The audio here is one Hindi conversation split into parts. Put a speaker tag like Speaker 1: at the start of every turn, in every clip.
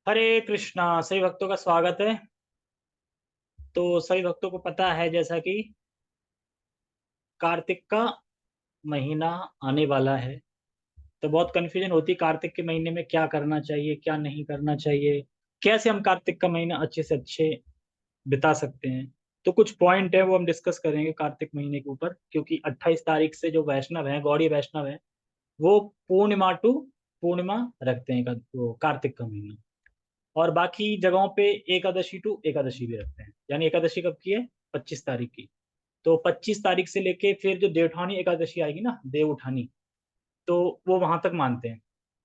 Speaker 1: हरे कृष्णा। सभी भक्तों का स्वागत है। तो सभी भक्तों को पता है जैसा कि कार्तिक का महीना आने वाला है। तो बहुत कंफ्यूजन होती है कार्तिक के महीने में क्या करना चाहिए क्या नहीं करना चाहिए, कैसे हम कार्तिक का महीना अच्छे से अच्छे बिता सकते हैं। तो कुछ पॉइंट है वो हम डिस्कस करेंगे कार्तिक महीने के ऊपर, क्योंकि 28 तारीख से जो वैष्णव है, गौड़ी वैष्णव है, वो पूर्णिमा टू पूर्णिमा रखते हैं वो कार्तिक का महीना। और बाकी जगहों पे एकादशी टू एकादशी भी रखते हैं। यानी एकादशी कब की है? 25 तारीख की। तो 25 तारीख से लेके फिर जो देवउठानी एकादशी आएगी ना, देव उठानी, तो वो वहां तक मानते हैं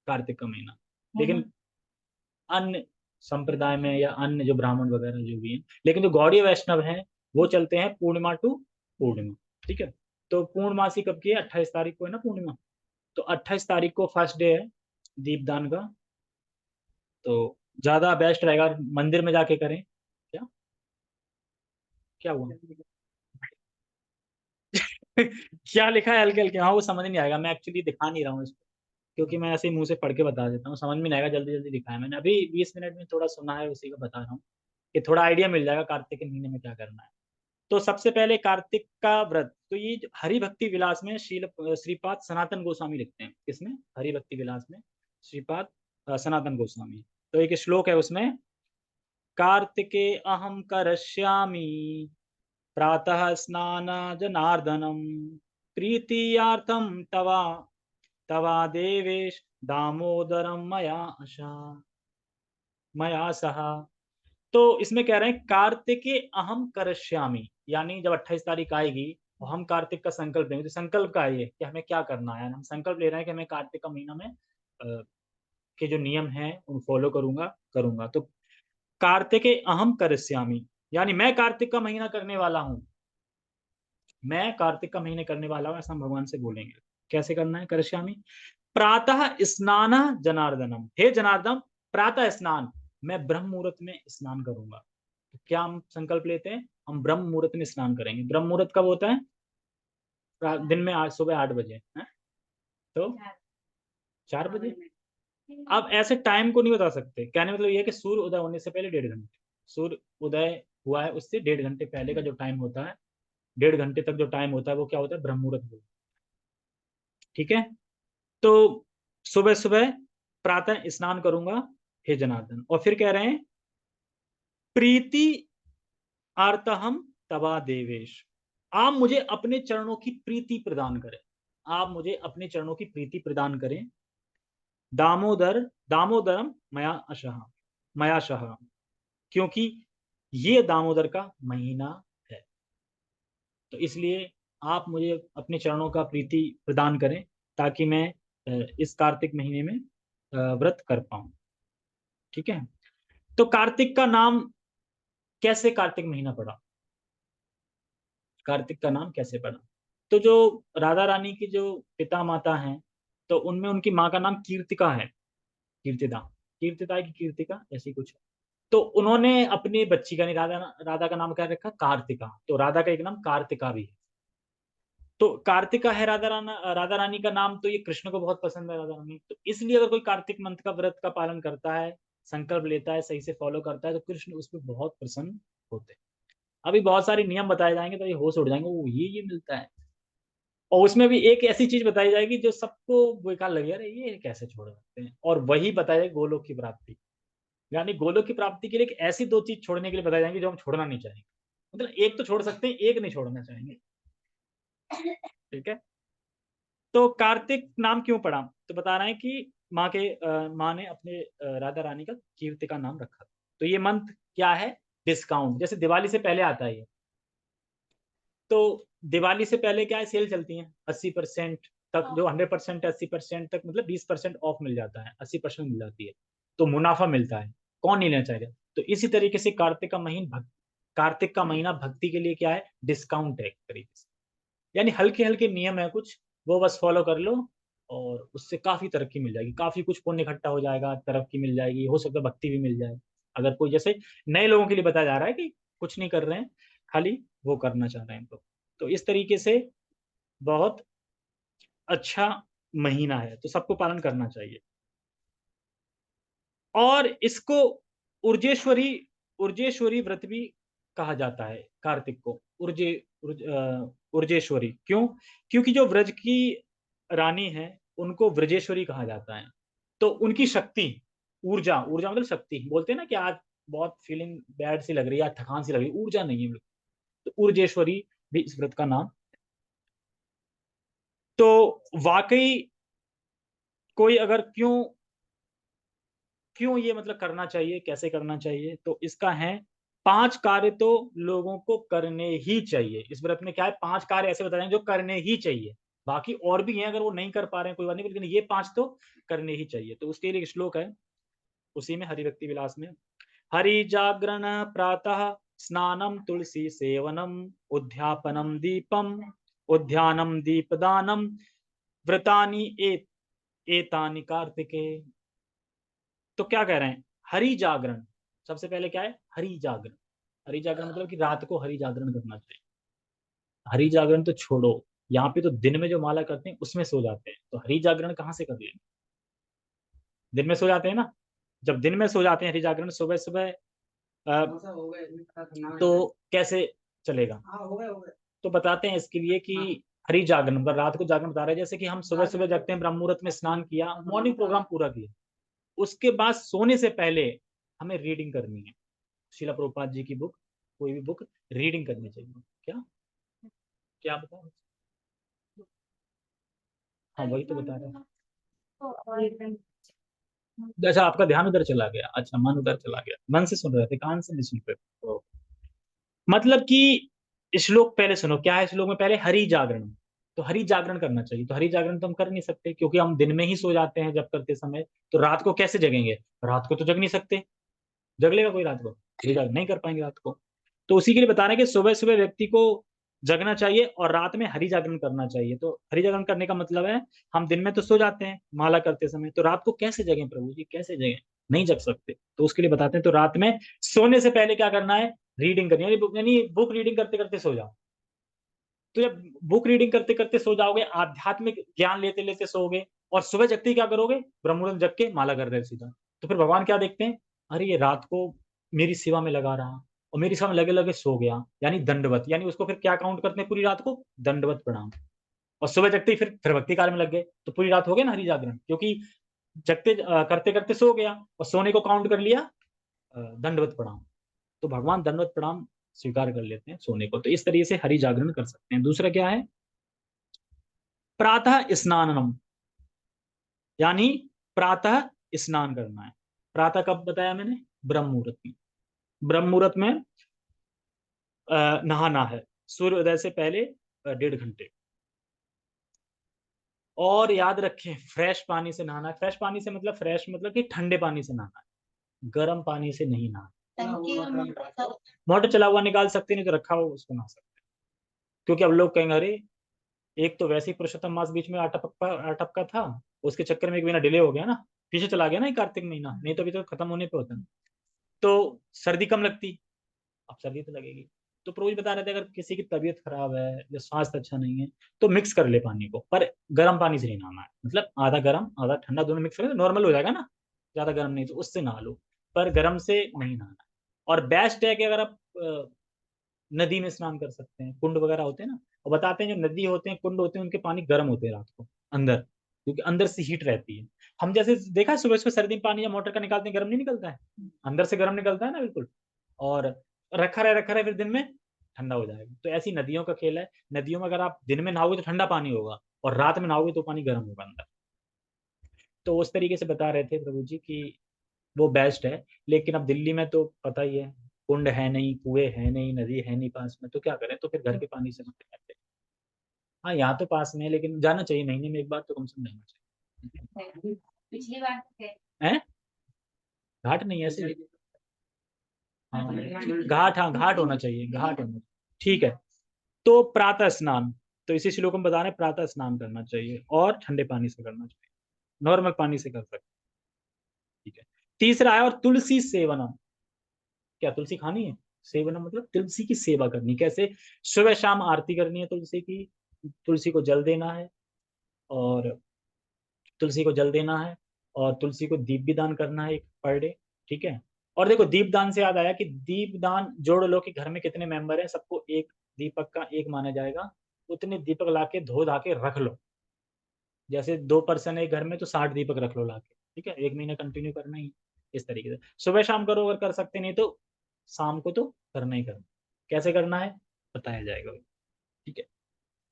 Speaker 1: कार्तिक का महीना। लेकिन अन्य संप्रदाय में या अन्य जो ब्राह्मण वगैरह जो भी हैं, लेकिन जो गौड़ीय वैष्णव हैं, वो चलते हैं पूर्णिमा टू पूर्णिमा। ठीक है। तो पूर्णमासी कब की है? 28 तारीख को है ना पूर्णिमा। तो 28 तारीख को फर्स्ट डे है दीपदान का। तो ज्यादा बेस्ट रहेगा मंदिर में जाके करें। क्या क्या हुआ? क्या लिखा है हल्के हल्के? हाँ, वो समझ नहीं आएगा, मैं एक्चुअली दिखा नहीं रहा हूँ इसको, क्योंकि मैं ऐसे ही मुंह से पढ़ के बता देता हूँ, समझ में नहीं आएगा। जल्दी जल्दी दिखा है मैंने, अभी 20 मिनट में थोड़ा सुना है, उसी का बता रहा हूँ कि थोड़ा आइडिया मिल जाएगा कार्तिक के महीने में क्या करना है। तो सबसे पहले कार्तिक का व्रत, तो ये जो हरि भक्ति विलास में श्रीपाद सनातन गोस्वामी लिखते हैं। किसमें? हरि भक्ति विलास में श्रीपाद सनातन गोस्वामी। तो एक श्लोक है उसमें, कार्तिके अहम करश्यामि प्रातः स्नान जनार्दनम प्रीतियार्थम तवा तवा देवेश दामोदरम मया सहा। तो इसमें कह रहे हैं कार्तिके अहम करश्यामि, यानी जब 28 तारीख आएगी तो हम कार्तिक का संकल्प लेंगे। तो संकल्प का है ये कि हमें क्या करना है। हम संकल्प ले रहे हैं कि हमें कार्तिक का महीना में के जो नियम हैं उन फॉलो करूंगा करूंगा। तो कार्तिके अहम करश्यामि, यानी मैं कार्तिक का महीना करने वाला हूँ। मैं कार्तिक का महीने करने वाला हूँ, ऐसा हम भगवान से बोलेंगे। कैसे करना है? करश्यामी प्रातः स्नान जनार्दनम, हे जनार्दन प्रातः स्नान, मैं ब्रह्म मुहूर्त में स्नान करूंगा। तो क्या हम संकल्प लेते हैं? हम ब्रह्म मुहूर्त में स्नान करेंगे। ब्रह्म मुहूर्त कब होता है? दिन में आज सुबह 8 बजे है। तो 4 बजे। अब ऐसे टाइम को नहीं बता सकते, कहने मतलब ये है कि सूर्य उदय होने से पहले 1.5 घंटे, सूर्य उदय हुआ है उससे 1.5 घंटे पहले का जो टाइम होता है, 1.5 घंटे तक जो टाइम होता है वो क्या होता है? ब्रह्म मुहूर्त होता है। ठीक है। तो सुबह सुबह प्रातः स्नान करूंगा हे जनार्दन। और फिर कह रहे हैं प्रीति आर्तहम तवा देवेश, आप मुझे अपने चरणों की प्रीति प्रदान करें। आप मुझे अपने चरणों की प्रीति प्रदान करें। दामोदर दामोदरम मया शह, क्योंकि ये दामोदर का महीना है। तो इसलिए आप मुझे अपने चरणों का प्रीति प्रदान करें, ताकि मैं इस कार्तिक महीने में व्रत कर पाऊं। ठीक है। तो कार्तिक का नाम कैसे कार्तिक महीना पड़ा? कार्तिक का नाम कैसे पड़ा? तो जो राधा रानी की जो पिता माता हैं, तो उनमें उनकी माँ का नाम कीर्तिका है। कीर्तिदा, कीर्तिदा की कीर्तिका ऐसी कुछ है। तो उन्होंने अपनी बच्ची का नहीं, राधा राधा का नाम क्या रखा? कार्तिका। तो राधा का एक नाम कार्तिका भी है। तो कार्तिका है राधा रानी का नाम। तो ये कृष्ण को बहुत पसंद है राधा रानी, तो इसलिए अगर कोई कार्तिक मंथ का व्रत का पालन करता है, संकल्प लेता है, सही से फॉलो करता है, तो कृष्ण उस पर बहुत प्रसन्न होते हैं। अभी बहुत सारे नियम बताए जाएंगे तो ये होश उड़ जाएंगे, वो ये मिलता है। और उसमें भी एक ऐसी चीज बताई जाएगी जो सबको बेकार लगे, अरे ये कैसे छोड़ सकते हैं, और वही बताया जाएगा गोलोक की प्राप्ति। यानी गोलोक की प्राप्ति के लिए एक ऐसी दो चीज छोड़ने के लिए बताई जाएंगी जो हम छोड़ना नहीं चाहेंगे। मतलब एक तो छोड़ सकते हैं, एक नहीं छोड़ना चाहेंगे। ठीक है। तो कार्तिक नाम क्यों पड़ा? तो बता रहे हैं कि माँ ने अपने राधा रानी का कीर्ति का नाम रखा। तो ये मंथ क्या है? डिस्काउंट, जैसे दिवाली से पहले आता है ये। तो दिवाली से पहले क्या है? सेल चलती है 80% तक, जो 100% है 80% तक, मतलब 20% ऑफ मिल जाता है, 80% मिल जाती है। तो मुनाफा मिलता है, कौन नहीं लेना चाहेगा? तो इसी तरीके से कार्तिक का महीना भक्ति के लिए क्या है? डिस्काउंट है एक तरीके से। यानी हल्के हल्के नियम है कुछ, वो बस फॉलो कर लो, और उससे काफी तरक्की मिल जाएगी, काफी कुछ पुण्य इकट्ठा हो जाएगा, तरक्की मिल जाएगी, हो सकता है भक्ति भी मिल जाए। अगर कोई जैसे नए लोगों के लिए बताया जा रहा है कि कुछ नहीं कर रहे हैं, खाली वो करना चाह रहे हैं, तो इस तरीके से बहुत अच्छा महीना है, तो सबको पालन करना चाहिए। और इसको ऊर्जेश्वरी ऊर्जेश्वरी व्रत भी कहा जाता है। कार्तिक को ऊर्जेश्वरी क्यों? क्योंकि जो व्रज की रानी है उनको व्रजेश्वरी कहा जाता है। तो उनकी शक्ति, ऊर्जा, ऊर्जा मतलब शक्ति, बोलते हैं ना कि आज बहुत फीलिंग बैड सी लग रही है, आज थकान सी लग रही है, ऊर्जा नहीं है। तो ऊर्जेश्वरी भी इस व्रत का नाम। तो वाकई कोई अगर क्यों क्यों ये मतलब करना चाहिए, कैसे करना चाहिए? तो इसका है 5 कार्य तो लोगों को करने ही चाहिए। इस व्रत में क्या है, 5 कार्य ऐसे बताए हैं जो करने ही चाहिए। बाकी और भी हैं, अगर वो नहीं कर पा रहे हैं कोई बात नहीं, लेकिन ये 5 तो करने ही चाहिए। तो उसके लिए एक श्लोक है, उसी में हरिभक्ति विलास में। हरि जागरण प्रातः स्नानम तुलसी सेवनम उद्यापनम दीपम उद्यानम दीपदानम व्रतानि एतानि कार्तिके। तो क्या कह रहे हैं? हरि जागरण, सबसे पहले क्या है? हरि जागरण। हरि जागरण मतलब कि रात को हरि जागरण करना चाहिए। हरि जागरण तो छोड़ो, यहाँ पे तो दिन में जो माला करते हैं उसमें सो जाते हैं, तो हरि जागरण कहाँ से कर लेंगे? दिन में सो जाते हैं ना। जब दिन में सो जाते हैं हरि जागरण, सुबह सुबह तो कैसे चलेगा? तो बताते हैं इसके लिए कि हरि जागरण मतलब रात को जागरण बता रहे हैं। जैसे कि हम सुबह सुबह जगते हैं, ब्रह्म मुहूर्त में स्नान किया, मॉर्निंग प्रोग्राम पूरा किया, उसके बाद सोने से पहले हमें रीडिंग करनी है। शिला प्रभुपाद जी की बुक, कोई भी बुक रीडिंग करनी चाहिए। क्या क्या बताओ? हाँ वही तो बता रहे हैं। अच्छा, आपका ध्यान उधर चला गया, अच्छा मन उधर चला गया, मन से सुन रहे थे, कान से नहीं सुन रहे तो। मतलब कि श्लोक पहले सुनो, क्या है श्लोक में? पहले हरि जागरण। तो हरि जागरण करना चाहिए। तो हरि जागरण तो हम कर नहीं सकते क्योंकि हम दिन में ही सो जाते हैं जब करते समय। तो रात को कैसे जगेंगे? रात को तो जग नहीं सकते। जग लेगा कोई रात को? नहीं कर पाएंगे रात को। तो उसी के लिए बता रहे हैं कि सुबह सुबह व्यक्ति को जगना चाहिए और रात में हरि जागरण करना चाहिए। तो हरि जागरण करने का मतलब है, हम दिन में तो सो जाते हैं माला करते समय, तो रात को कैसे जगें प्रभु जी, कैसे जगें? नहीं जग सकते। तो उसके लिए बताते हैं, तो रात में सोने से पहले क्या करना है? रीडिंग करनी है। यानी बुक रीडिंग करते करते सो जाओ। तो जब बुक रीडिंग करते करते सो जाओगे, आध्यात्मिक ज्ञान लेते लेते सोओगे, और सुबह जगते ही क्या करोगे? ब्रह्ममुहूर्त जग के माला कर रहे सीधा। तो फिर भगवान क्या देखते हैं? अरे ये रात को मेरी सेवा में लगा रहा और मेरी सेवा में लगे लगे सो गया, यानी दंडवत, यानी उसको फिर क्या काउंट करते हैं पूरी रात को? दंडवत प्रणाम। और सुबह जगते ही फिर भक्ति कार्य में लग गए, तो पूरी रात हो गया ना हरि जागरण, क्योंकि जगते करते करते सो गया और सोने को काउंट कर लिया दंडवत प्रणाम। तो भगवान दंडवत प्रणाम स्वीकार कर लेते हैं सोने को। तो इस तरीके से हरि जागरण कर सकते हैं। दूसरा क्या है? प्रातः स्नानम, यानी प्रातः स्नान करना है। प्रातः कब बताया मैंने? ब्रह्म मुहूर्त में। ब्रह्म मुहूर्त में नहाना है, सूर्योदय से पहले 1.5 घंटे। और याद रखें, फ्रेश पानी से नहाना है। फ्रेश पानी से मतलब, फ्रेश मतलब कि ठंडे पानी से नहाना है, गर्म पानी से नहीं नहाना। मोटर चला हुआ निकाल सकते, नहीं तो रखा हुआ उसको नहा सकते। क्योंकि अब लोग कहेंगे अरे, एक तो वैसे ही पुरुषोत्तम मास बीच में अटपका था, उसके चक्कर में एक महीना डिले हो गया ना, पीछे चला गया ना ये कार्तिक महीना, नहीं तो अभी तो खत्म होने पे होता ना। तो सर्दी कम लगती, अब सर्दी तो लगेगी। तो प्रभु जी बता रहे थे, अगर किसी की तबीयत खराब है या स्वास्थ्य अच्छा नहीं है तो मिक्स कर ले पानी को, पर गर्म पानी से नहीं नहाना है। मतलब आधा गर्म आधा ठंडा दोनों मिक्स कर, नॉर्मल हो जाएगा ना, ज्यादा गर्म नहीं, तो उससे नहा लो, पर गर्म से नहीं नहाना है। और बेस्ट है कि अगर आप नदी में स्नान कर सकते हैं, कुंड वगैरह होते हैं ना, और बताते हैं जो नदी होते हैं, कुंड होते हैं, उनके पानी गर्म होते हैं रात को अंदर, क्योंकि अंदर से हीट रहती है। हम जैसे देखा सुबह सुबह सर्दी में पानी या मोटर का निकालते हैं, गर्म नहीं निकलता है, अंदर से गर्म निकलता है ना बिल्कुल। और रखा रहे फिर दिन में ठंडा हो जाएगा। तो ऐसी नदियों का खेल है। नदियों में अगर आप दिन में नहाओगे तो ठंडा पानी होगा, और रात में नहाओगे तो पानी गर्म होगा अंदर। तो उस तरीके से बता रहे थे प्रभु जी कि वो बेस्ट है। लेकिन अब दिल्ली में तो पता ही है, कुंड है नहीं, कुएं है नहीं, नदी है नहीं पास में, तो क्या करें? तो फिर घर के पानी से नहाते रहते हैं। हाँ यहाँ तो पास में है, लेकिन जाना चाहिए, महीने में एक बार तो कम से कम जाना चाहिए। पिछली बार है घाट नहीं है ऐसे। हाँ घाट, हाँ घाट होना चाहिए, घाट होना चाहिए। ठीक है। तो प्रातः स्नान, तो इसी श्लोक में बता रहे हैं प्रातः स्नान करना चाहिए और ठंडे पानी से करना चाहिए, नॉर्मल पानी से कर सकते। ठीक है। तीसरा है, और तुलसी सेवनम। क्या तुलसी खानी है? सेवनम मतलब तुलसी की सेवा करनी। कैसे? सुबह शाम आरती करनी है तुलसी की, तुलसी को जल देना है, और तुलसी को जल देना है, और तुलसी को दीप भी दान करना है एक पर डे, ठीक है। और देखो दीप दान से याद आया कि दीप दान जोड़ लो कि घर में कितने मेंबर हैं, सबको एक दीपक का एक माना जाएगा, उतने दीपक लाके धो धा के रख लो। जैसे 2 पर्सन है घर में तो 60 दीपक रख लो लाके, ठीक है, 1 महीना कंटिन्यू करना ही इस तरीके से। सुबह शाम करो अगर कर सकते, नहीं तो शाम को तो करना ही करना। कैसे करना है बताया जाएगा, ठीक है।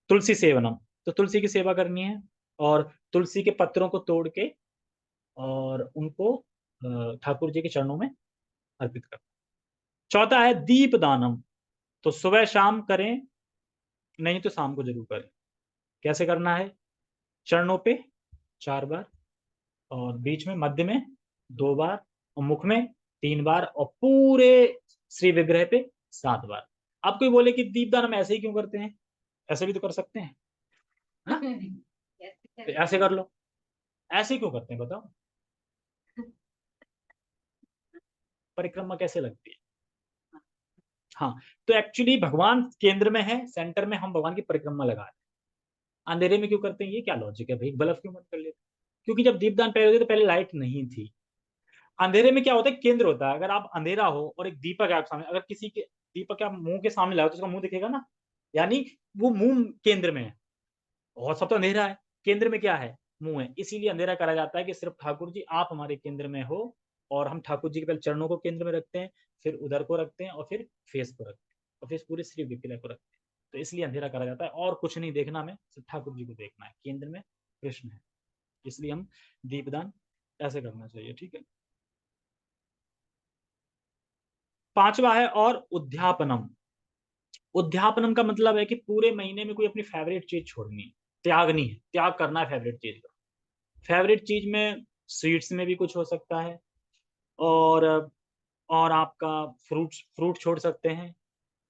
Speaker 1: तुलसी सेवनम, तो तुलसी की सेवा करनी है और तुलसी के पत्रों को तोड़ के और उनको ठाकुर जी के चरणों में अर्पित करना। चौथा है दीप दानम, तो सुबह शाम करें, नहीं तो शाम को जरूर करें। कैसे करना है, चरणों पे 4 बार और बीच में मध्य में 2 बार और मुख में 3 बार और पूरे श्री विग्रह पे 7 बार। आप कोई बोले कि दीपदान हम ऐसे ही क्यों करते हैं, ऐसे भी तो कर सकते हैं ना, तो ऐसे कर लो। ऐसे क्यों करते हैं बताओ, परिक्रमा कैसे लगती है। हाँ, तो एक्चुअली भगवान केंद्र में है, सेंटर में हम भगवान की परिक्रमा लगा रहे हैं। अंधेरे में क्यों करते हैं, ये क्या लॉजिक है भाई, बल्ब क्यों बंद कर लेते, क्योंकि जब दीपदान पहले होते तो पहले लाइट नहीं थी। अंधेरे में क्या होता है, केंद्र होता है। अगर आप अंधेरा हो और एक दीपक है आपके सामने, अगर किसी के दीपक आप मुंह के सामने लाओ तो उसका मुंह दिखेगा ना, यानी वो मुंह केंद्र में है और सब तो अंधेरा है, केंद्र में क्या है, मुंह है। इसीलिए अंधेरा करा जाता है कि सिर्फ ठाकुर जी आप हमारे केंद्र में हो। और हम ठाकुर जी के पहले चरणों को केंद्र में रखते हैं, फिर उधर को रखते हैं और फिर फेस को रखते हैं और फिर पूरे श्री विग्रह को रखते हैं। तो इसलिए अंधेरा करा जाता है और कुछ नहीं देखना, हमें सिर्फ ठाकुर जी को देखना है, केंद्र में कृष्ण है। इसलिए हम दीपदान ऐसे करना चाहिए, ठीक है। पांचवा है और उद्यापनम। उद्यापनम का मतलब है कि पूरे महीने में कोई अपनी फेवरेट चीज छोड़नी है, त्यागनी है, त्याग करना है फेवरेट चीज का। फेवरेट चीज में स्वीट्स में भी कुछ हो सकता है, और आपका फ्रूट्स, फ्रूट छोड़ सकते हैं,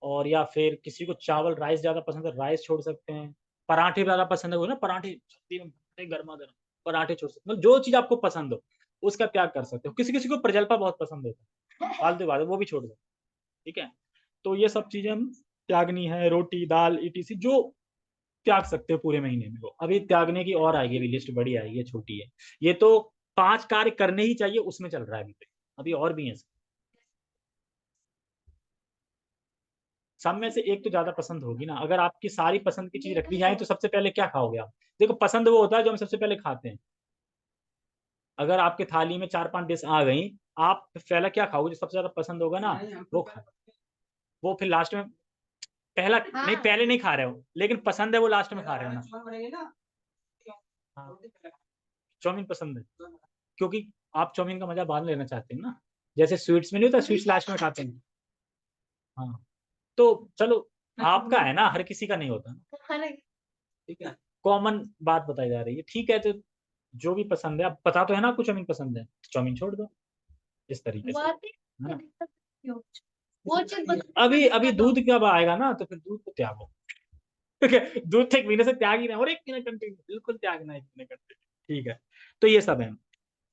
Speaker 1: और या फिर किसी को चावल राइस ज्यादा पसंद है, राइस छोड़ सकते हैं। पराठे ज्यादा पसंद है, वो ना पराठे सर्दी में गर्मा गर्म, पराठे छोड़ सकते हैं। मतलब जो चीज आपको पसंद हो उसका त्याग कर सकते हो। किसी किसी को प्रजल्पा बहुत पसंद होता है, फालतू बात है, वो भी छोड़ दो, ठीक है। तो ये सब चीजें हम त्यागनी है, रोटी दाल ईटीसी जो त्याग सकते हो पूरे महीने में। वो अभी त्यागने की और आएगी, अभी लिस्ट बड़ी आएगी, ये छोटी है। ये तो 5 कार्य करने ही चाहिए उसमें चल रहा है अभी तक, अभी और भी है। सब में से एक तो ज्यादा पसंद होगी ना, अगर आपकी सारी पसंद की चीज रखनी जाए तो सबसे पहले क्या खाओगे आप। देखो पसंद वो होता है जो हम सबसे पहले खाते हैं। अगर आपके थाली में 4-5 डिश आ गई, आप पहला क्या खाओगे, जो सबसे ज्यादा पसंद होगा ना वो खा, वो फिर लास्ट में पहला नहीं, पहले नहीं खा रहे हो लेकिन पसंद है वो लास्ट में खा रहे हो ना। हाँ, चाउमीन पसंद है क्योंकि आप चाउमीन का मजा बाद में लेना चाहते हैं ना, जैसे स्वीट्स में नहीं होता, स्वीट्स लास्ट में खाते हैं। हाँ, तो चलो आपका है ना, हर किसी का नहीं होता ना, ठीक है। कॉमन बात बताई जा रही है, ठीक है। तो जो भी पसंद है, आप पता तो है ना आपको चाउमीन पसंद है, तो चाउमीन छोड़ दो इस तरीके से, है ना। वो चीज अभी अभी दूध कब आएगा ना, तो फिर दूध को त्यागो, ठीक है। दूध तो 1 महीने से त्याग ही रहे हैं, और 1 महीने कंटिन्यू बिल्कुल त्यागना है, 1 महीने कंटिन्यू, ठीक है। तो ये सब है।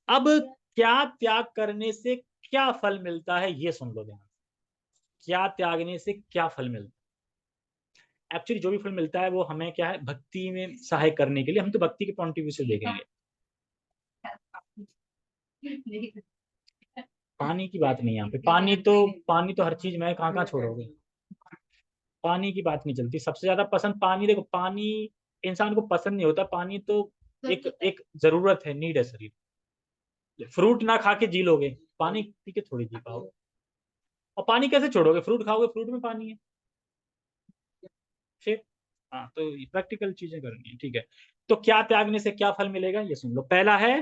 Speaker 1: अब क्या त्याग करने से क्या फल मिलता है, ये सुन लो ध्यान से। क्या त्यागने से क्या फल मिलता है, एक्चुअली जो भी फल मिलता है वो हमें क्या है, भक्ति में सहायक करने के लिए, हम तो भक्ति के पॉइंट ऑफ व्यू से देखेंगे। पानी की बात नहीं है यहाँ पे, पानी तो हर चीज में है, कहाँ कहाँ छोड़ोगे। पानी की बात नहीं चलती, सबसे ज्यादा पसंद पानी, देखो पानी इंसान को पसंद नहीं होता, पानी तो एक एक जरूरत है, नीड है शरीर। फ्रूट ना खा के जी लोगे, पानी पी के थोड़ी जी पाओगे। और पानी कैसे छोड़ोगे, फ्रूट खाओगे, फ्रूट में पानी है फिर। हाँ, तो प्रैक्टिकल चीजें करनी है, ठीक है। तो क्या त्यागने से क्या फल मिलेगा, ये सुन लो। पहला है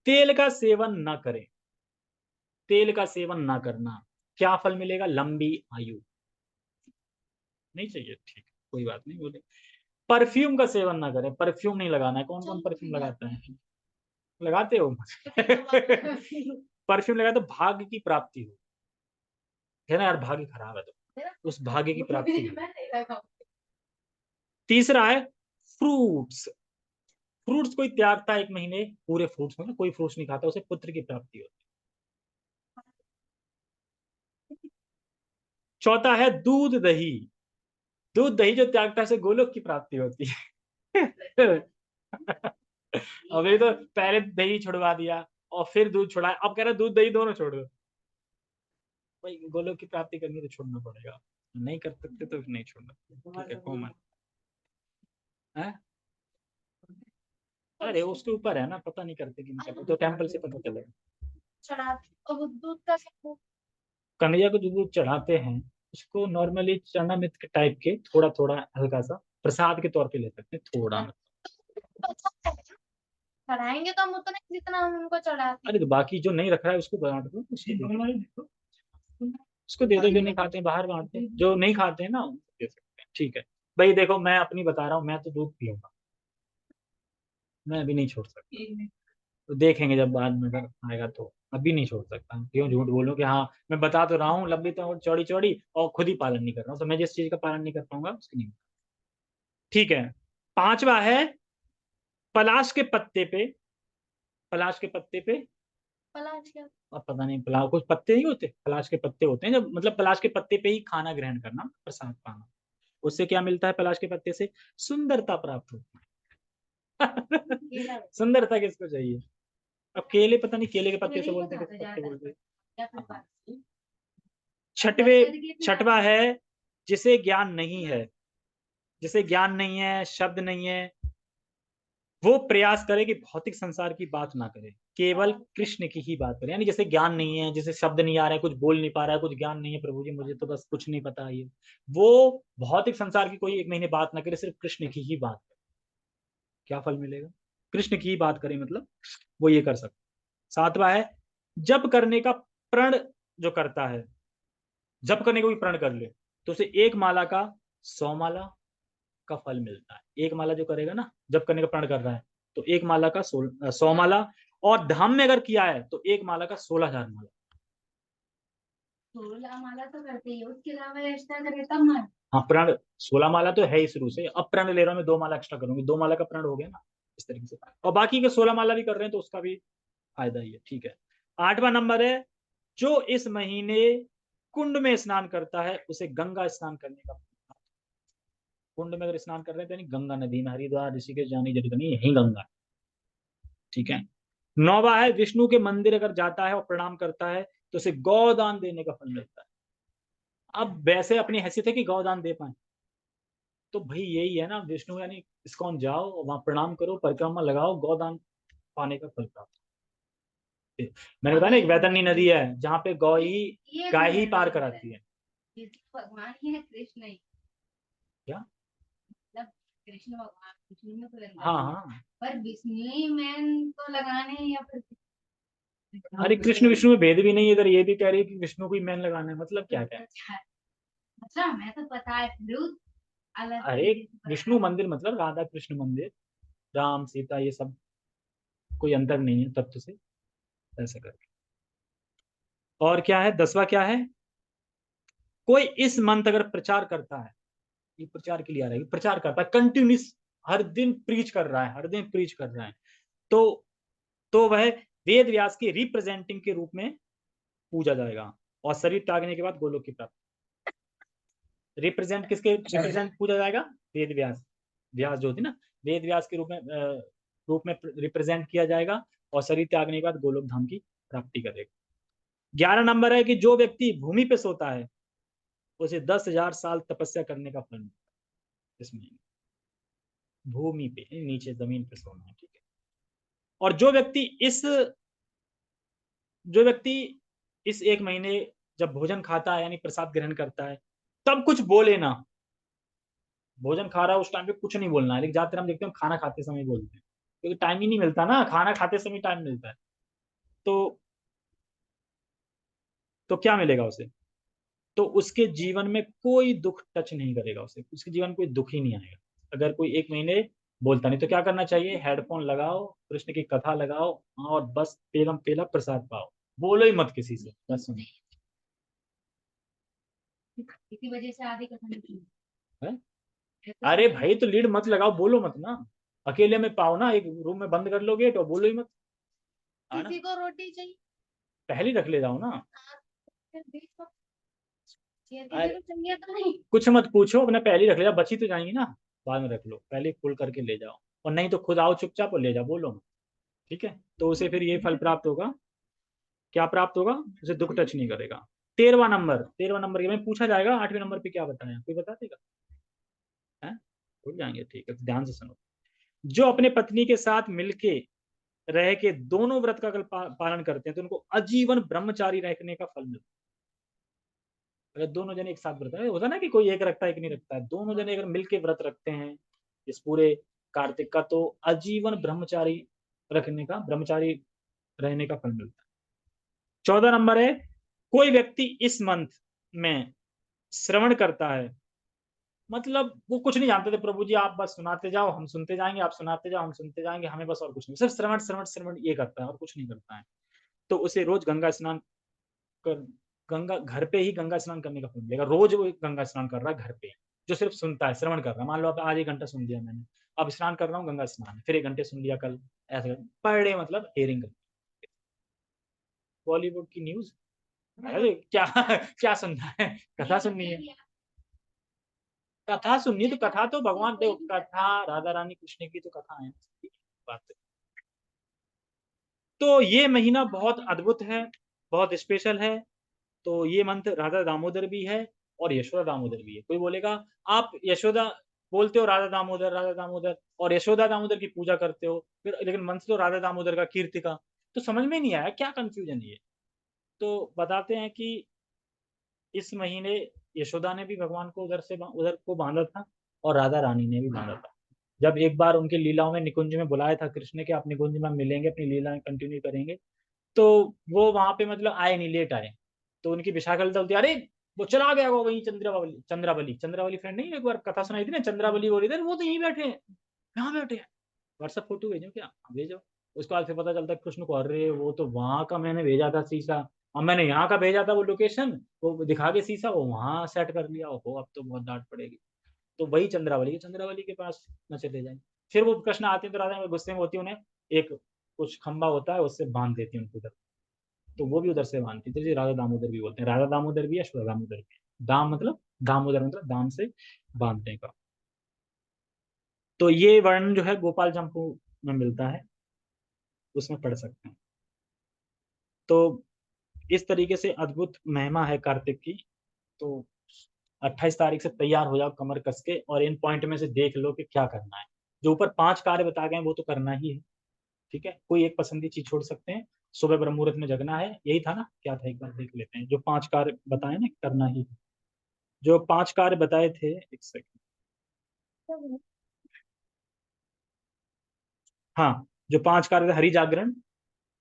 Speaker 1: तेल का सेवन ना करें, तेल का सेवन ना करना, क्या फल मिलेगा, लंबी आयु। नहीं चाहिए, ठीक है, कोई बात नहीं बोले। परफ्यूम का सेवन ना करें, परफ्यूम नहीं लगाना है, कौन कौन परफ्यूम लगाता है, लगाते हो। परफ्यूम लगाए तो भाग्य की प्राप्ति हो, है ना यार, भाग्य खराब है तो उस भाग्य की प्राप्ति हो। तीसरा है फ्रूट्स, फ्रूट्स कोई त्यागता है 1 महीने पूरे, फ्रूट्स में ना कोई फ्रूट्स नहीं खाता, उसे पुत्र की प्राप्ति होती है। चौथा है दूध दही, दूध दही जो त्यागता है उसे गोलोक की प्राप्ति होती है। अभी तो पहले दही छुड़वा दिया और फिर दूध छुड़ाया, अब कह रहा है दूध दही दोनों छोड़ दो। भाई गोलोक की प्राप्ति करनी है तो छोड़ना पड़ेगा, नहीं कर सकते तो नहीं छोड़ना, ठीक है कॉमन है। अरे उसके ऊपर है ना, पता नहीं करते कि नहीं करते, तो टेम्पल से पता चलेगा।
Speaker 2: चढ़ा और दूध का क्या?
Speaker 1: कन्हैया को जो दूध चढ़ाते हैं उसको नॉर्मली चरणामृत के टाइप के थोड़ा थोड़ा हल्का सा प्रसाद के तौर पे ले सकते हैं, थोड़ा।
Speaker 2: चढ़ाएंगे तो हम उतना ही जितना हम उनको चढ़ाते
Speaker 1: अरे
Speaker 2: हैं।
Speaker 1: तो बाकी जो नहीं रख रहा है उसको बांट दो, उसको दे दो, जो नहीं खाते हैं बाहर बांटते हैं, जो नहीं खाते हैं ना उनको दे सकते हैं, ठीक है। भाई देखो मैं अपनी बता रहा हूँ, मैं तो दूध पीऊंगा, मैं अभी नहीं छोड़ सकता, तो देखेंगे जब बाद में अगर आएगा तो, अभी नहीं छोड़ सकता, क्यों झूठ बोलूं कि हाँ मैं बता तो रहा हूँ लंबी तो चौड़ी चौड़ी और खुद ही पालन नहीं कर रहा हूँ, तो मैं जिस चीज का पालन नहीं कर पाऊंगा उसकी नहीं। ठीक है। पांचवा है पलाश के पत्ते पे, पलाश के पत्ते पे,
Speaker 2: पलाश क्या?
Speaker 1: अब पता नहीं पलाश कुछ पत्ते नहीं होते, पलाश के पत्ते होते हैं जब, मतलब पलाश के पत्ते पे ही खाना ग्रहण करना, प्रसाद पाना, उससे क्या मिलता है पलाश के पत्ते से? सुंदरता प्राप्त होती
Speaker 2: केला
Speaker 1: है। सुंदरता किसको चाहिए? अब केले पता नहीं केले के पत्ते से बोलते हैं किस पत्ते बोलते हैं।
Speaker 2: या फिर
Speaker 1: हाँ।
Speaker 2: बात।
Speaker 1: छठवे, छठवा है जिसे ज्ञान नहीं है, जिसे ज्ञान नहीं है, शब्द नहीं है, वो प्रयास करे कि भौतिक संसार की बात ना करे, केवल कृष्ण की ही बात करे। यानी जैसे ज्ञान नहीं है, जैसे शब्द नहीं आ रहा है, कुछ बोल नहीं पा रहा है, कुछ ज्ञान नहीं है, प्रभु जी मुझे तो बस कुछ नहीं पता है, ये वो भौतिक संसार की कोई एक महीने बात ना करे, सिर्फ कृष्ण की ही बात करे। क्या फल मिलेगा? कृष्ण की ही बात करे, मतलब वो ये कर सकता। सातवां है जप करने का प्रण, जो करता है, जप करने को भी प्रण कर ले तो उसे एक माला का 100 माला का फल मिलता है। एक माला जो करेगा ना, जप करने का प्रण कर रहा है, तो एक माला का 100 माला, और धाम में अगर किया है तो एक माला का 16,000 माला।
Speaker 2: 16 माला तो करते ही, उसके अलावा एक्स्ट्रा करे तब मार।
Speaker 1: हाँ प्रण 16 माला तो है ही शुरू से, अब प्रण ले रहा हूँ मैं 2 माला एक्स्ट्रा करूंगी, 2 माला का प्रण हो गया ना, इस तरीके से, और बाकी के 16 माला भी कर रहे हैं तो उसका भी फायदा ही है, ठीक है। आठवां नंबर है जो इस महीने कुंड में स्नान करता है उसे गंगा स्नान करने का, कुंड में अगर स्नान कर रहे हैं तो यानी गंगा नदी में, हरिद्वार ऋषिकेश जाने की जरूरत नहीं, यही गंगा, ठीक है। नौवा है विष्णु के मंदिर अगर जाता है और प्रणाम करता है तो उसे गौदान देने का फल मिलता है। अब वैसे अपनी हैसियत है कि गौदान दे पाए, तो भाई यही है ना, विष्णु यानी इस्कॉन जाओ वहां प्रणाम करो, परिक्रमा लगाओ, गौदान पाने का फल प्राप्त। मैंने बताया ना एक वैतरणी नदी है जहाँ पे गौ ही, गाय ही पार कराती है।
Speaker 2: भगवान ही है, कृष्ण ही।
Speaker 1: क्या?
Speaker 2: मतलब कृष्ण भगवान, विष्णु में तो लगता
Speaker 1: हाँ
Speaker 2: है,
Speaker 1: हाँ।
Speaker 2: पर विष्णु ही मैन तो लगाने हैं या फिर
Speaker 1: अरे कृष्ण विष्णु में भेद भी नहीं है, इधर ये भी कह रही है कि विष्णु को ही मैन लगाना है, मतलब क्या क्या?
Speaker 2: अच्छा मैं तो पता है फिर अलग
Speaker 1: अरे विष्णु मंदिर मतलब राधा कृष्ण मंदिर, राम सीता ये सब कोई अंतर नहीं है तत्व से, ऐसा करके। और क्या है 10वां क्या है? कोई इस मंत्र अगर प्रचार करता है, ये प्रचार के लिए आ रहा है, प्रचार करता है कंटिन्यूस, हर दिन प्रीच कर रहा है, हर दिन प्रीच कर रहा है, तो वह वेद व्यास के रिप्रेजेंटिंग के रूप में पूजा जाएगा, और शरीर त्यागने के बाद गोलोक की प्राप्ति। रिप्रेजेंट किसके रिप्रेजेंट पूजा जाएगा? वेद व्यास, व्यास जो थी ना, वेद व्यास के रूप में रिप्रेजेंट किया जाएगा, और शरीर त्यागने के बाद गोलोक धाम की प्राप्ति करेगा। 11 नंबर है कि जो व्यक्ति भूमि पे सोता है उसे 10,000 साल तपस्या करने का फल मिलता है इसमें। भूमि पे नीचे जमीन पे सोना है, ठीक है। और जो व्यक्ति इस एक महीने जब भोजन खाता है यानी प्रसाद ग्रहण करता है तब कुछ बोले ना, भोजन खा रहा है उस टाइम पे कुछ नहीं बोलना है, लेकिन ज्यादातर हम देखते हैं खाना खाते समय बोलते हैं, क्योंकि टाइम ही नहीं मिलता ना, खाना खाते समय टाइम मिलता है, तो क्या मिलेगा उसे? तो उसके जीवन में कोई दुख टच नहीं करेगा उसे, उसके जीवन में कोई दुख ही नहीं आएगा अगर कोई एक महीने बोलता नहीं। तो क्या करना चाहिए? हेडफोन लगाओ, कृष्ण की कथा लगाओ, और बस पेलम पेला प्रसाद पाओ, बोलो ही मत किसी से, बस सुनो।
Speaker 2: इसी वजह से आधी कथा नहीं की।
Speaker 1: है? अरे भाई तो लीड मत लगाओ, बोलो मत ना, अकेले में पाओ ना, एक रूम में बंद कर लो गेट और बोलो ही मत, है ना?
Speaker 2: किसी को रोटी चाहिए
Speaker 1: पहले ही रख ले जाओ ना।
Speaker 2: फिर बीच में किसी
Speaker 1: अरे
Speaker 2: को चाहिए तो नहीं।
Speaker 1: कुछ मत पूछो, अपने पहले ही रख ले जाओ, बची तो जाएंगी ना, बाद में रख लो, पहले फुल करके ले जाओ। और नहीं तो खुद आओ चुपचाप और ले जाओ, बोलो मत, ठीक है। तो उसे फिर ये फल प्राप्त होगा, क्या प्राप्त होगा, उसे दुख टच नहीं करेगा। 13वां नंबर, 13वां नंबर के में पूछा जाएगा 8वें नंबर पे क्या बताया, कोई बता देगा? है, भूल जाएंगे, ठीक है, तो ध्यान से सुनो। जो अपने पत्नी के साथ मिलके रह के दोनों व्रत का अगर पालन करते हैं तो उनको आजीवन ब्रह्मचारी रहने का फल मिलता है। अगर दोनों जने एक साथ व्रत, होता है ना कि कोई एक रखता है, एक नहीं रखता है, दोनों जने अगर मिलके व्रत रखते हैं इस पूरे कार्तिक का, तो आजीवन ब्रह्मचारी रखने का, ब्रह्मचारी रहने का फल मिलता है। 14 नंबर है, कोई व्यक्ति इस मंथ में श्रवण करता है, मतलब वो कुछ नहीं जानते थे, प्रभु जी आप बस सुनाते जाओ हम सुनते जाएंगे, आप सुनाते जाओ हम सुनते जाएंगे, हमें बस और कुछ नहीं, सिर्फ श्रवण श्रवण श्रवण ये करता है और कुछ नहीं करता है, तो उसे रोज गंगा स्नान कर, गंगा घर पे ही गंगा स्नान करने का फल मिलेगा। रोज वो गंगा स्नान कर रहा है घर पे, जो सिर्फ सुनता है, श्रवण कर रहा है। मान लो आप आज 1 घंटा सुन लिया मैंने, अब स्नान कर रहा हूँ गंगा स्नान, फिर 1 घंटे सुन लिया कल, ऐसे पर डे मतलब हेयरिंग। बॉलीवुड की न्यूज, अरे क्या क्या सुनना है, कथा सुननी है, कथा सुननी है तो कथा तो भगवान, देखो कथा राधा रानी कृष्ण की तो कथा है, बात है। तो ये महीना बहुत अद्भुत है, बहुत स्पेशल है। तो ये मंत्र राधा दामोदर भी है और यशोदा दामोदर भी है। कोई बोलेगा आप यशोदा बोलते हो राधा दामोदर और यशोदा दामोदर की पूजा करते हो, फिर लेकिन मंत्र तो राधा दामोदर का, कीर्ति का, तो समझ में नहीं आया क्या कंफ्यूजन ये। तो बताते हैं कि इस महीने यशोदा ने भी भगवान को उधर से उधर को बांधा था और राधा रानी ने भी बांधा था। जब एक बार उनके लीलाओं में निकुंज में बुलाया था कृष्ण के, आप निकुंज में मिलेंगे अपनी लीलाएं कंटिन्यू करेंगे, तो वो वहां पे मतलब आए नहीं, लेट आए। तो उनकी विशाखा लता बोलती अरे वो चला गया वो वही चंद्रावली, चंद्रावली, चंद्रावली फ्रेंड नहीं, एक बार कथा सुनाई थी ना, चंद्रावली बोली थी वो तो यहीं बैठे हैं, यहाँ बैठे हैं, व्हाट्सएप फोटो भेजो क्या, हाँ, भेजो। उसके बाद फिर पता चलता है कृष्ण को, अरे वो तो वहां का मैंने भेजा था शीशा, अब मैंने यहाँ का भेजा था वो लोकेशन, वो दिखा के शीशा वो वहां सेट कर लिया, ओहो अब तो बहुत डांट पड़ेगी। तो वही चंद्रावली, चंद्रावली के पास न चले जाए। फिर वो कृष्ण आते हैं तो राधा गुस्से में होती है, उन्हें एक कुछ खंबा होता है उससे बांध देती है उनको उधर, तो वो भी उधर से बांधती थी, राधा दामोदर भी बोलते हैं, राधा दामोदर भी अश्वरा दामोदर भी। दाम मतलब दामोदर मतलब दाम से बांधने का। तो ये वर्णन जो है गोपाल जंपू में मिलता है, उसमें पढ़ सकते हैं। तो इस तरीके से अद्भुत महिमा है कार्तिक की। तो 28 तारीख से तैयार हो जाओ कमर कस के, और इन पॉइंट में से देख लो कि क्या करना है। जो ऊपर 5 कार्य बता गए वो तो करना ही है, ठीक है, कोई एक पसंदी चीज छोड़ सकते हैं। सुबह ब्रह्म मुहूर्त में जगना है, यही था ना, क्या था एक बार देख लेते हैं। जो 5 कार्य बताए ना करना ही, जो 5 कार्य बताए थे, एक सेकंड, हाँ, जो 5 कार्य थे, हरि जागरण,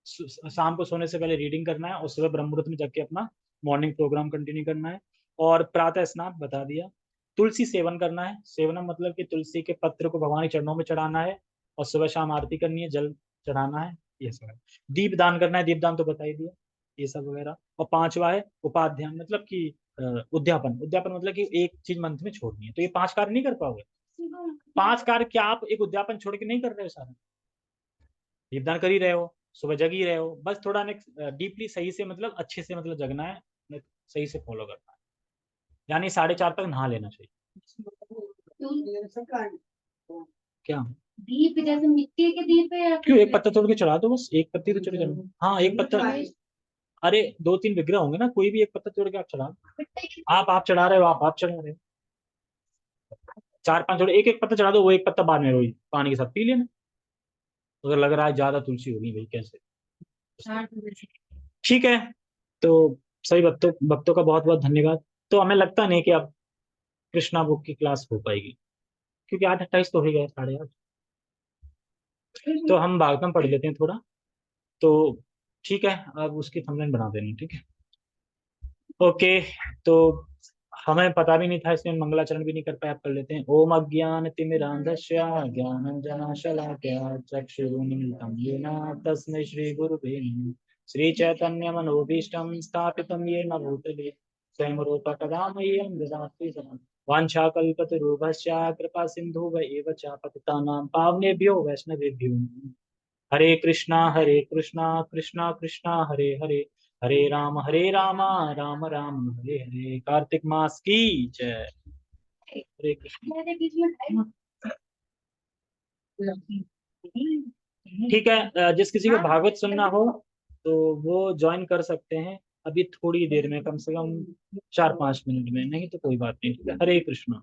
Speaker 1: शाम को सोने से पहले रीडिंग करना है, और सुबह ब्रह्म मुहूर्त में जग के अपना मॉर्निंग प्रोग्राम कंटिन्यू करना है, और प्रातः स्नान बता दिया। तुलसी सेवन करना है, सेवना मतलब कि तुलसी के पत्र को भगवान के चरणों में चढ़ाना है, और सुबह शाम आरती करनी है, जल चढ़ाना है, ये सब है। दीप दान करना है, दीप दान तो बता ही दिया, ये सब वगैरह। और 5वां है उपाध्यान, मतलब कि उद्यापन, उद्यापन मतलब कि एक चीज मंथ में छोड़नी है, तो ये 5 कार्य नहीं कर पाओगे। 5 कार्य क्या आप एक उद्यापन छोड़ के नहीं कर रहे हो सारा, दीपदान कर ही रहे हो, सुबह जग ही रहे हो, बस थोड़ा नेक्स्ट डीपली सही से मतलब अच्छे से मतलब जगना है, सही से फॉलो करना है, यानी 4:30 तक नहा लेना चाहिए। क्या
Speaker 2: दीप जैसे मिट्टी के दीप है या
Speaker 1: क्यों, एक पत्ता तोड़ के चढ़ा दो, बस एक पत्ती तो चढ़ जाए, हाँ एक पत्ता, अरे 2-3 विग्रह होंगे ना, कोई भी एक पत्ता तोड़ के आप चढ़ा, आप चढ़ा रहे हो, आप चढ़ा रहे हो, 4-5 जोड़े, एक एक पत्ता चढ़ा दो, वो एक पत्ता बाद में रोई पानी के साथ पी लेना, अगर लग रहा है ज्यादा तुलसी होगी भाई कैसे, ठीक है। तो सभी भक्तों भक्तों का बहुत बहुत धन्यवाद। तो हमें लगता नहीं कि अब कृष्णा बुक की क्लास हो पाएगी, क्योंकि 8:28 तो हो ही गए, 8:30। तो हम भागवतम पढ़ लेते हैं थोड़ा, तो ठीक है, अब उसकी थंबनेल बना देनी, ठीक है, ओके। तो हमें पता भी नहीं था, इसमें मंगलाचरण भी नहीं कर पाए, आप कर लेते हैं। ओम अज्ञान तिमिरांधस्य ज्ञानंजनशलाकया चक्षुरुन्मीलितं येन तस्मै श्री गुरुवे नमः। श्री चैतन्य मनोभीष्टं स्थापितं येन भूतले स्वयं रूप कदा मह्यं ददाति स्वयं। वाञ्छाकल्पतरुभ्यश्च कृपा सिन्धुव एव च पतितानां पावनेभ्यो वैष्णवेभ्यो नमः। हरे कृष्णा कृष्णा कृष्णा हरे हरे, हरे राम राम राम हरे हरे। कार्तिक मास की जय। हरे कृष्ण। ठीक है, जिस किसी को भागवत सुनना हो तो वो ज्वाइन कर सकते हैं अभी थोड़ी देर में, कम से कम 4-5 मिनट में, नहीं तो कोई बात नहीं। ठीक है, हरे कृष्णा।